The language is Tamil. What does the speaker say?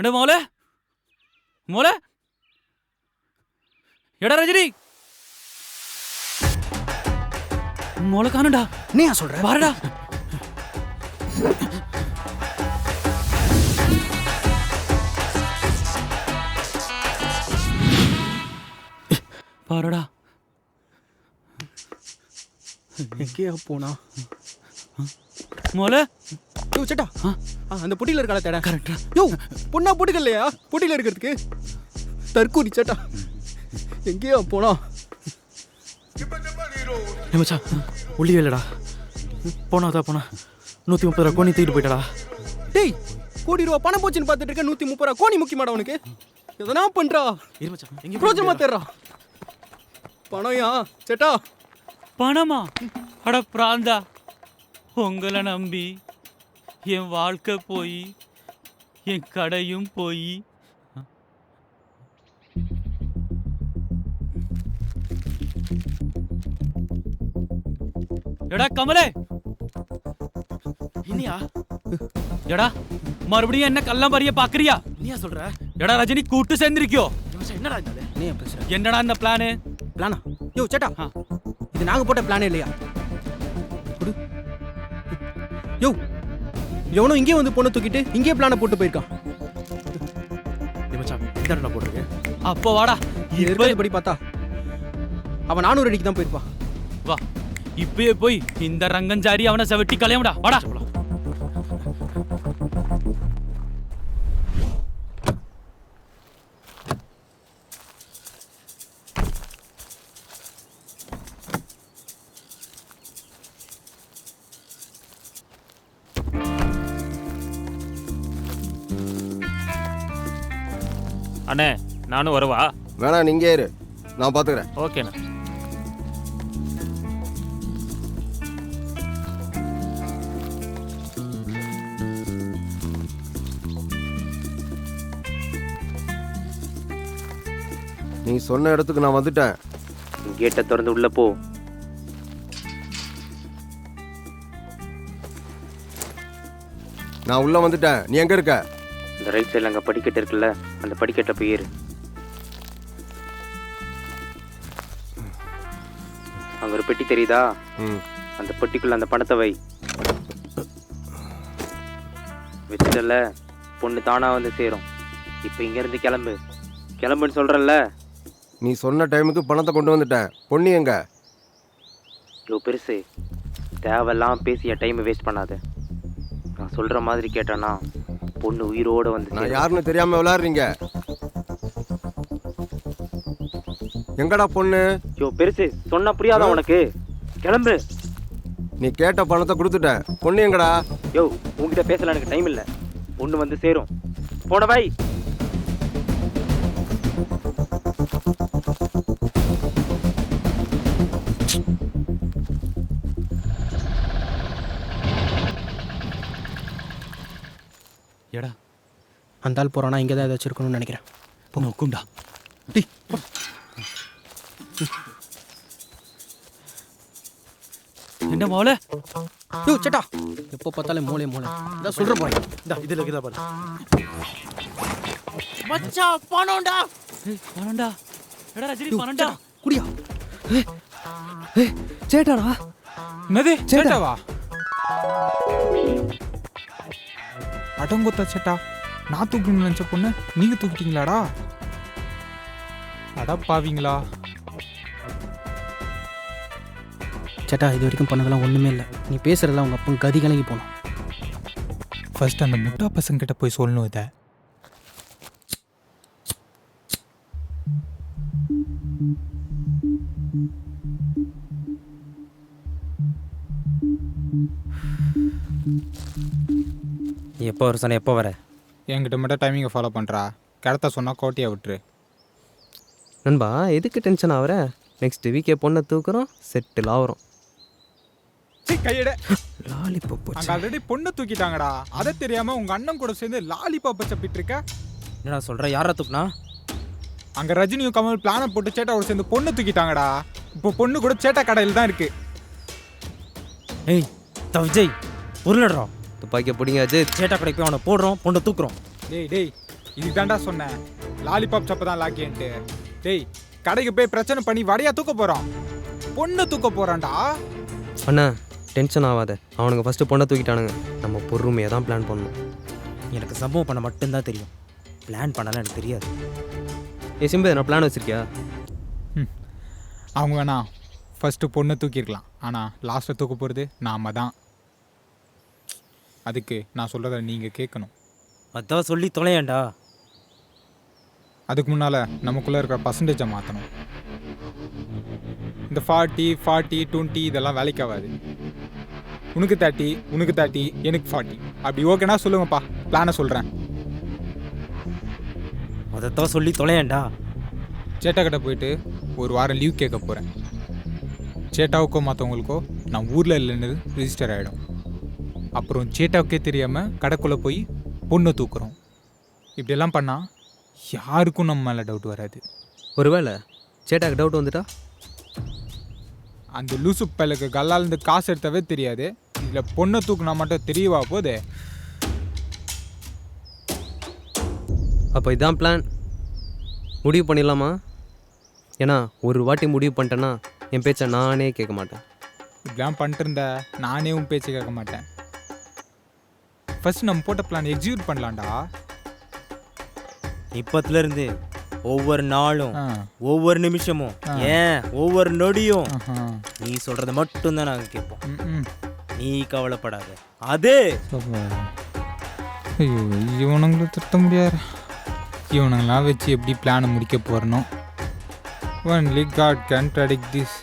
എടാ മോളെ മോളെ എടാ രജനി മോളെ കാണണ്ടാ நீ ஏன் சொல்ற? பாருடா பாருடா எங்கேயா போனா? മോളെ யோ சேட்டா, அந்த பொட்டியில இருக்கால தேட. கரெக்டா யோ பொண்ணா பொட்டிக்கலையா? பொட்டியில இருக்கிறதுக்கு தற்கூரி சேட்டா. எங்கேயா போனா? மச்சான் ஒளியே இல்லடா. போனா 130 ரூபா கோணி தூக்கிட்டு போயிட்டடா. டேய், கோடி ரூபா பணம் போச்சுன்னு பார்த்துட்டு இருக்க. 130 ரூபா கோணி முக்கியமாடா உனக்கு? எதனா பண்றா, இரு மச்சான், எங்க பிரோஜனமா தேடுறா. பணம்யா சேட்டா? பணமா? அட பிராந்தா, உங்களை நம்பி என் வாழ்க்கை போய் என் கடையும் போய் எடா கமலே, இனியா எடா மறுபடியும் என்ன கள்ளம்பறிய பாக்குறியா? நீயா சொல்ற? எடா ரஜினி கூட்டு சேர்ந்திருக்கியோ? மச்சான் என்னடா இது? நீ ஏன் பேசுற? என்னடா இந்த பிளானு? பிளானா? யோ சேட்டா, இது நாங்க போட்ட பிளானே இல்லையா? குடு. யோ எவனோ இங்கே வந்து பொண்ணை தூக்கிட்டு இங்கே பிளானை போட்டு போயிருக்கான். மச்சான் இந்த போட்டுருக்கேன். அப்போ வாடா இப்ப படி பார்த்தா அவன் 400 அடிக்கு தான் போயிருப்பான். வா இப்பயே போய் இந்த ரங்கஞ்சாரி அவனை செவட்டி கலையமுடா. வாடா. அண்ணே நானும் வரவா? வேணா நீங்க இரு, நான் பாத்துக்கிறேன். ஓகேண்ணா. நீ சொன்ன இடத்துக்கு நான் வந்துட்டேன். கேட்டை திறந்து உள்ள போ. நான் உள்ள வந்துட்டேன். நீ எங்க இருக்க? இந்த ரைட் சைடில் அங்கே படிக்கட்டு இருக்குல்ல, அந்த படிக்கட்டை போய் ஏறு. அங்கே ஒரு பெட்டி தெரியுதா? அந்த பெட்டிக்குள்ள அந்த பணத்தை வை. வச்சுட்டல, பொண்ணு தானா வந்து சேரும். இப்போ இங்கேருந்து கிளம்பு. கிளம்புன்னு சொல்கிறல்ல. நீ சொன்ன டைமுக்கு பணத்தை கொண்டு வந்துட்டேன். பொண்ணு எங்க? யோ பெருசு, தேவையெல்லாம் பேசி என் டைமை வேஸ்ட் பண்ணாத. நான் சொல்கிற மாதிரி கேட்டேன்னா பொண்ணு உயிரோட வந்து நான் யாருன்னு தெரியாம விளையாடுறீங்க. எங்கடா பொண்ணு? யோ பெருசு, சொன்னா புரியாதா உனக்கு? கிளம்பு. நீ கேட்ட பணத்தை கொடுத்துட்டேன். பொண்ணு எங்கடா? யோ உங்ககிட்ட பேசல, எனக்கு டைம் இல்லை. பொண்ணு வந்து சேரும். போன வை. எடா அந்த ஆள் போறானா, இங்கே தான் ஏதாச்சும் இருக்கணும்னு நினைக்கிறேன். நோக்கும்டா. டேய் என்ன மோளே? யோ சேட்டா, எப்போ பார்த்தாலும் மூளை இதான் சொல்ற போய். இந்த இதுல இருக்குதா பாரு. மச்சான் பணம்டா. பணம்டா. எடா ரஜினி பணம்டா. குடியா? சேட்டாடா. என்னது சேட்டாவா? அடங்கொத்த சேட்டா, நான் தூக்கணும்னு நினச்ச பொண்ணு நீங்கள் தூக்கிட்டீங்களாடா? அடப்பாவீங்களா? சேட்டா, இது வரைக்கும் பண்ணதெல்லாம் ஒன்றுமே இல்லை. நீ பேசுறதெல்லாம் உங்கள் அப்பன் கதி கலங்கி போனோம். ஃபர்ஸ்ட் அந்த முட்டா பசங்கிட்ட போய் சொல்லணும் இதை. எப்போ வர சொன்ன? எப்போ வர? என்கிட்ட மட்டும் டைமிங்கை ஃபாலோ பண்ணுறா. கிடத்த சொன்னால் கோட்டையை விட்டுரு. நண்பா, எதுக்கு டென்ஷன் ஆகிற? நெக்ஸ்ட் வீக்கே பொண்ணை தூக்குறோம், செட்டில் ஆகிறோம். கையிட லாலிபாப் அங்கே ஆல்ரெடி பொண்ணை தூக்கிட்டாங்கடா. அதை தெரியாமல் உங்கள் அண்ணன் கூட சேர்ந்து லாலிபாப்பை சப்பிட்டு இருக்க. என்னடா சொல்கிற? யாரை தூக்குனா? அங்கே ரஜினியும் கமல் பிளானை போட்டு சேட்டாவோட சேர்ந்து பொண்ணை தூக்கிட்டாங்கடா. இப்போ பொண்ணு கூட சேட்டா கடையில் தான் இருக்கு. ஏய் தவிஜய், உருளடுறோம். துப்பாக்கியை பிடிங்க அஜித். சேட்டா கடைக்கு போய் அவனை போடுறோம், பொண்ணை தூக்குறோம். டேய் இதுக்கு தாண்டா சொன்னேன் லாலிபாப் சப்பை தான் லாக்கின்ட்டு. டேய் கடைக்கு போய் பிரச்சனை பண்ணி வடையா தூக்க போகிறோம், பொண்ணை தூக்க போகிறான்டா. அண்ணா டென்ஷன் ஆகாத, அவனுங்க ஃபஸ்ட்டு பொண்ணை தூக்கிட்டானுங்க. நம்ம பொறுமையாக தான் பிளான் பண்ணணும். எனக்கு சம்பவம் பண்ண மட்டும்தான் தெரியும், பிளான் பண்ணலாம் எனக்கு தெரியாது. சிம்பு நான் பிளான் வச்சுருக்கியா? அவங்க வேணா ஃபஸ்ட்டு பொண்ணை தூக்கியிருக்கலாம், ஆனால் லாஸ்ட்டில் தூக்க போகிறது நாம தான். அதுக்கு நான் சொல்கிறத நீங்கள் கேட்கணும். அதான் சொல்லி தொலையாண்டா. அதுக்கு முன்னால் நமக்குள்ளே இருக்கிற பர்சன்டேஜை மாற்றணும். இந்த 40 40 20 இதெல்லாம் வேலைக்கு ஆகாது. உனக்கு 30 உனக்கு 30 எனக்கு 40 அப்படி ஓகேனா சொல்லுங்கப்பா, பிளானை சொல்கிறேன். அதைத்தான் சொல்லி தொலையாண்டா. சேட்டாக்கிட்ட போயிட்டு ஒரு வாரம் லீவ் கேட்க போகிறேன். சேட்டாவுக்கோ மற்றவங்களுக்கோ நான் ஊரில் இல்லைன்னு ரிஜிஸ்டர் ஆகிடும். அப்புறம் சேட்டாவுக்கே தெரியாமல் கடைக்குள்ளே போய் பொண்ணை தூக்குறோம். இப்படியெல்லாம் பண்ணால் யாருக்கும் நம்ம மேலே டவுட் வராது. ஒருவேளை சேட்டாக்கு டவுட் வந்துட்டா? அந்த லூசு பையலுக்கு கல்லாலேருந்து காசு எடுத்தவே தெரியாது, இதில் பொண்ணை தூக்குனா மட்டும் தெரியவா போதே. அப்போ இதான் பிளான். முடிவு பண்ணிடலாமா? ஏன்னா ஒரு வாட்டி முடிவு பண்ணிட்டேன்னா என் பேச்சை நானே கேட்க மாட்டேன். இப்படிலாம் பண்ணிட்டு இருந்த நானே உன் பேச்சு கேட்க மாட்டேன். ஃபர்ஸ்ட் நம்ம போட்ட பிளான் எக்ஸிக்யூட் பண்ணலாம்டா. இப்பத்துலேருந்து ஒவ்வொரு நாளும் ஆ. ஒவ்வொரு நிமிஷமும் ஏன் ஒவ்வொரு நொடியும் ஆஹா. நீ சொல்கிறத மட்டும்தான் நாங்கள் கேட்போம். ம். நீ கவலைப்படாத. அது ஐயோ இவனுங்களை திட்ட முடியாது. இவனுங்களாம் வச்சு எப்படி பிளானை முடிக்க போகிறனோ. Only God can predict this.